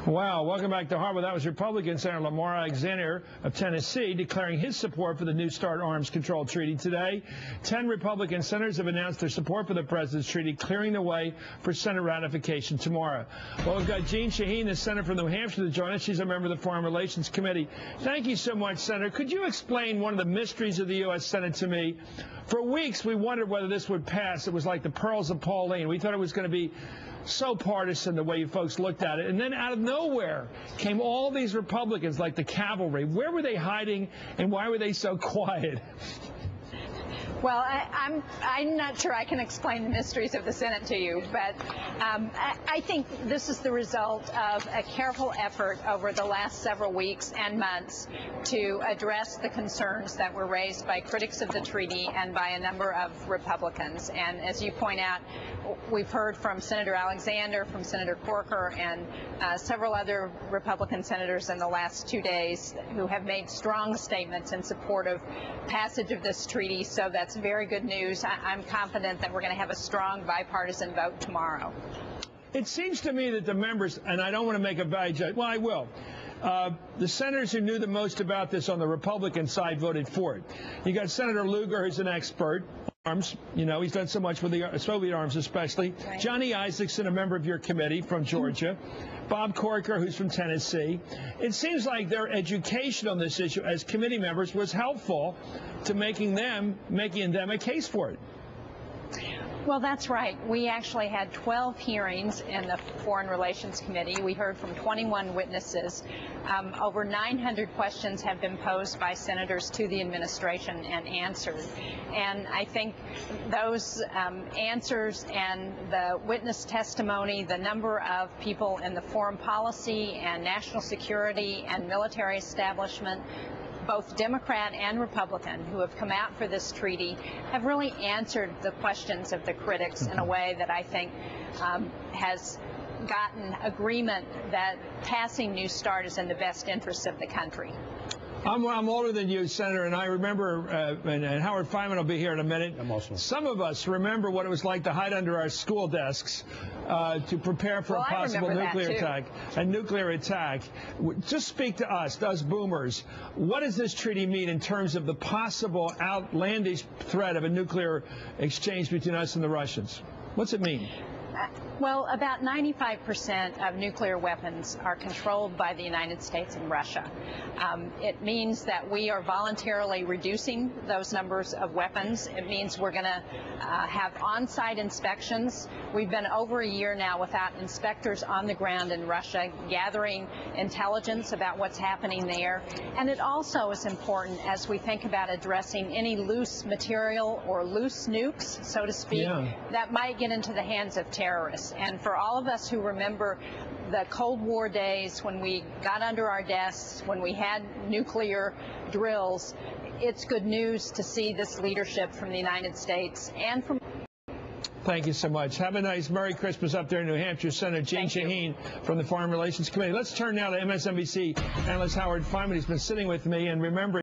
Wow, welcome back to Hardball. That was Republican Senator Lamar Alexander of Tennessee declaring his support for the New START arms control treaty today. 10 Republican senators have announced their support for the president's treaty, clearing the way for Senate ratification tomorrow. Well, we've got Jean Shaheen, the senator from New Hampshire, to join us. She's a member of the Foreign Relations Committee. Thank you so much, Senator. Could you explain one of the mysteries of the U.S. Senate to me? For weeks, we wondered whether this would pass. It was like the Pearls of Pauline. We thought it was going to be so partisan the way you folks looked at it. And then out of nowhere came all these Republicans like the cavalry. Where were they hiding and why were they so quiet? Well, I'm not sure I can explain the mysteries of the Senate to you, but I think this is the result of a careful effort over the last several weeks and months to address the concerns that were raised by critics of the treaty and by a number of Republicans. And as you point out, we've heard from Senator Alexander, from Senator Corker, and several other Republican senators in the last 2 days who have made strong statements in support of passage of this treaty. So that's very good news. I'm confident that we're going to have a strong bipartisan vote tomorrow. It seems to me that the members, and I don't want to make a bad judgment, well, I will. The senators who knew the most about this on the Republican side voted for it. You got Senator Lugar, who's an expert. Arms, you know, he's done so much with the Soviet arms especially. Right. Johnny Isakson, a member of your committee from Georgia. Bob Corker, who's from Tennessee. It seems like their education on this issue as committee members was helpful to making them a case for it. Well, that's right. We actually had 12 hearings in the Foreign Relations Committee. We heard from 21 witnesses. Over 900 questions have been posed by senators to the administration and answered. And I think those answers and the witness testimony, the number of people in the foreign policy and national security and military establishment, both Democrat and Republican, who have come out for this treaty, have really answered the questions of the critics in a way that I think has gotten agreement that passing New START is in the best interest of the country. I'm older than you, Senator, and I remember, and Howard Fineman will be here in a minute. Some of us remember what it was like to hide under our school desks to prepare for a possible nuclear attack. Just speak to us boomers. What does this treaty mean in terms of the possible outlandish threat of a nuclear exchange between us and the Russians? What's it mean? Well, about 95% of nuclear weapons are controlled by the United States and Russia. It means that we are voluntarily reducing those numbers of weapons. It means we're going to have on-site inspections. We've been over a year now without inspectors on the ground in Russia gathering intelligence about what's happening there. And it also is important as we think about addressing any loose material or loose nukes, so to speak, that might get into the hands of terrorists. And for all of us who remember the Cold War days when we got under our desks, when we had nuclear drills, it's good news to see this leadership from the United States and from... Thank you so much. Have a nice Merry Christmas up there in New Hampshire. Senator Jean Shaheen from the Foreign Relations Committee. Let's turn now to MSNBC analyst Howard Fineman. He's been sitting with me, and remember,